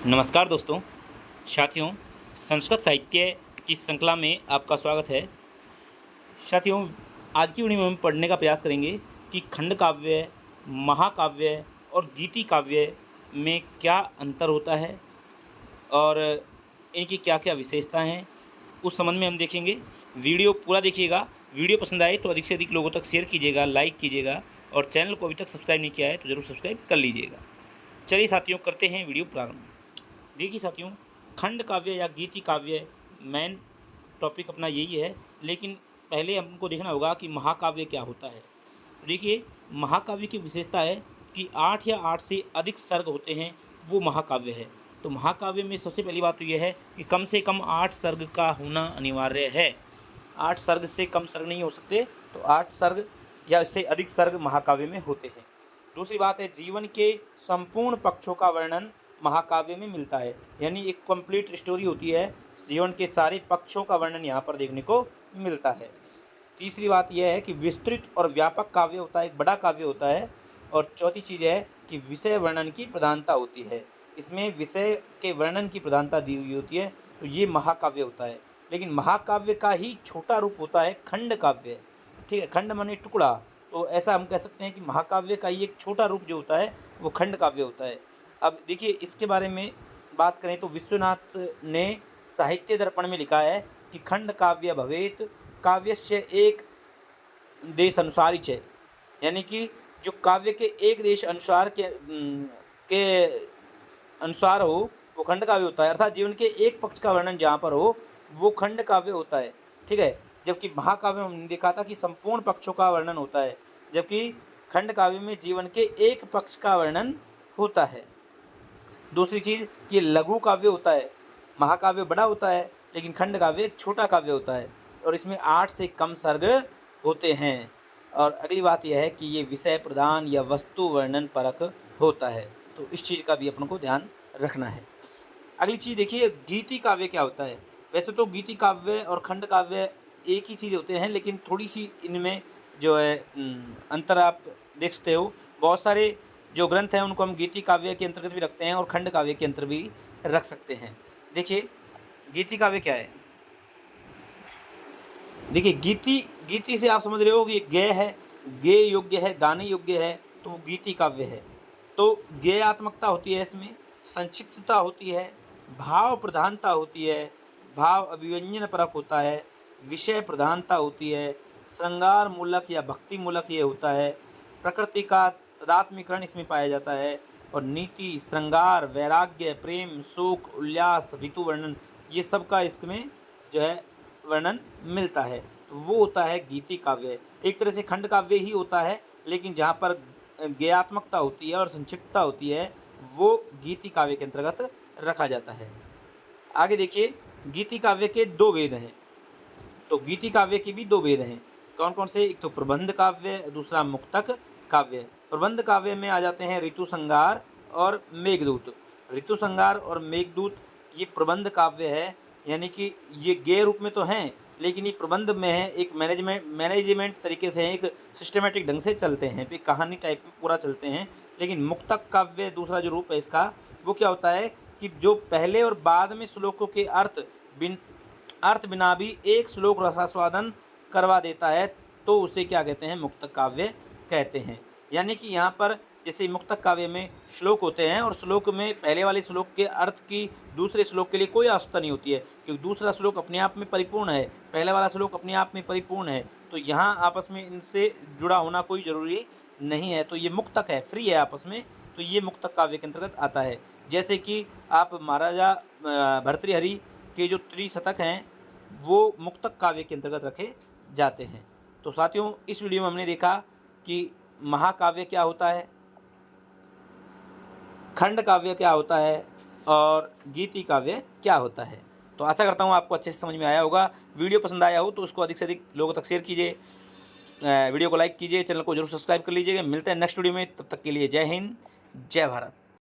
नमस्कार दोस्तों, साथियों, संस्कृत साहित्य की श्रृंखला में आपका स्वागत है। साथियों, आज की वीडियो में हम पढ़ने का प्रयास करेंगे कि खंड काव्य, महाकाव्य और गीति काव्य में क्या अंतर होता है और इनकी क्या क्या विशेषताएं हैं, उस संबंध में हम देखेंगे। वीडियो पूरा देखिएगा। वीडियो पसंद आए तो अधिक से अधिक लोगों तक शेयर कीजिएगा, लाइक कीजिएगा और चैनल को अभी तक सब्सक्राइब नहीं किया है तो ज़रूर सब्सक्राइब कर लीजिएगा। चलिए साथियों, करते हैं वीडियो प्रारंभ। देखिए साथियों, खंड काव्य या गीति काव्य मेन टॉपिक अपना यही है, लेकिन पहले हमको देखना होगा कि महाकाव्य क्या होता है। तो देखिए, महाकाव्य की विशेषता है कि 8 या 8 से अधिक सर्ग होते हैं, वो महाकाव्य है। तो महाकाव्य में सबसे पहली बात तो यह है कि कम से कम 8 सर्ग का होना अनिवार्य है। 8 सर्ग से कम सर्ग नहीं हो सकते, तो 8 सर्ग या इससे अधिक सर्ग महाकाव्य में होते हैं। दूसरी बात है, जीवन के संपूर्ण पक्षों का वर्णन महाकाव्य में मिलता है, यानी एक कंप्लीट स्टोरी होती है, जीवन के सारे पक्षों का वर्णन यहाँ पर देखने को मिलता है। तीसरी बात यह है कि विस्तृत और व्यापक काव्य होता है, एक बड़ा काव्य होता है। और चौथी चीज़ है कि विषय वर्णन की प्रधानता होती है, इसमें विषय के वर्णन की प्रधानता दी हुई होती है, तो ये महाकाव्य होता है। लेकिन महाकाव्य का ही छोटा रूप होता है खंड काव्य। ठीक है, खंड माने टुकड़ा, तो ऐसा हम कह सकते हैं कि महाकाव्य का ही एक छोटा रूप जो होता है वो खंड काव्य होता है। अब देखिए, इसके बारे में बात करें तो विश्वनाथ ने साहित्य दर्पण में लिखा है कि खंड काव्य भवेत काव्यस्य एक देश अनुसारी च, यानी कि जो काव्य के एक देश अनुसार के अनुसार हो वो खंड काव्य होता है, अर्थात जीवन के एक पक्ष का वर्णन जहाँ पर हो वो खंड काव्य होता है। ठीक है, जबकि महाकाव्य में हमने देखा था कि संपूर्ण पक्षों का वर्णन होता है, जबकि खंड काव्य में जीवन के एक पक्ष का वर्णन होता है। दूसरी चीज़ कि लघु काव्य होता है, महाकाव्य बड़ा होता है लेकिन खंड काव्य एक छोटा काव्य होता है और इसमें 8 से कम सर्ग होते हैं। और अगली बात यह है कि ये विषय प्रधान या वस्तु वर्णन परक होता है, तो इस चीज़ का भी अपन को ध्यान रखना है। अगली चीज़ देखिए, गीति काव्य क्या होता है। वैसे तो गीति काव्य और खंड काव्य एक ही चीज़ होते हैं, लेकिन थोड़ी सी इनमें जो है अंतर आप देख सकते हो। बहुत सारे जो ग्रंथ हैं उनको हम गीति काव्य के अंतर्गत भी रखते हैं और खंड काव्य के अंतर्गत भी रख सकते हैं। देखिए, गीति काव्य क्या है। देखिए, गीति से आप समझ रहे हो कि गेय है, गेय योग्य है, गाने योग्य है, तो वो गीति काव्य है। तो गेयात्मकता होती है, इसमें संक्षिप्तता होती है, भाव प्रधानता होती है, भाव अभिव्यंजन परक होता है, विषय प्रधानता होती है, श्रृंगार मूलक या भक्ति मूलक ये होता है, प्रकृति का तदात्मीकरण इसमें पाया जाता है, और नीति, श्रृंगार, वैराग्य, प्रेम, शोक, उल्लास, ऋतु वर्णन, ये सब का इसमें जो है वर्णन मिलता है, तो वो होता है गीति काव्य। एक तरह से खंड काव्य ही होता है, लेकिन जहाँ पर गेयात्मकता होती है और संक्षिप्तता होती है वो गीति काव्य के अंतर्गत रखा जाता है। आगे देखिए, गीति काव्य के 2 वेद हैं, तो गीति काव्य के भी 2 वेद हैं। कौन कौन से? एक तो प्रबंध काव्य, दूसरा मुक्तक काव्य। प्रबंध काव्य में आ जाते हैं ऋतु संहार और मेघदूत। ऋतु संहार और मेघदूत ये प्रबंध काव्य है, यानी कि ये गेय रूप में तो हैं लेकिन ये प्रबंध में है, एक मैनेजमेंट तरीके से, एक सिस्टमेटिक ढंग से चलते हैं, फिर कहानी टाइप में पूरा चलते हैं। लेकिन मुक्तक काव्य दूसरा जो रूप है इसका, वो क्या होता है कि जो पहले और बाद में श्लोकों के अर्थ बिना भी एक श्लोक रसास्वादन करवा देता है, तो उसे क्या कहते हैं? मुक्तक काव्य कहते हैं। यानी कि यहाँ पर जैसे मुक्तक काव्य में श्लोक होते हैं और श्लोक में पहले वाले श्लोक के अर्थ की दूसरे श्लोक के लिए कोई आवश्यकता नहीं होती है, क्योंकि दूसरा श्लोक अपने आप में परिपूर्ण है, पहले वाला श्लोक अपने आप में परिपूर्ण है, तो यहाँ आपस में इनसे जुड़ा होना कोई ज़रूरी नहीं है। तो ये मुक्तक है, फ्री है आपस में, तो ये मुक्तक काव्य के अंतर्गत आता है। जैसे कि आप महाराजा भर्तृहरि के जो त्रिशतक हैं वो मुक्तक काव्य के अंतर्गत रखे जाते हैं। तो साथियों, इस वीडियो में हमने देखा कि महाकाव्य क्या होता है, खंड काव्य क्या होता है और गीति काव्य क्या होता है। तो आशा करता हूँ आपको अच्छे से समझ में आया होगा। वीडियो पसंद आया हो तो उसको अधिक से अधिक लोगों तक शेयर कीजिए, वीडियो को लाइक कीजिए, चैनल को जरूर सब्सक्राइब कर लीजिएगा। मिलते हैं नेक्स्ट वीडियो में, तब तक के लिए जय हिंद, जय भारत।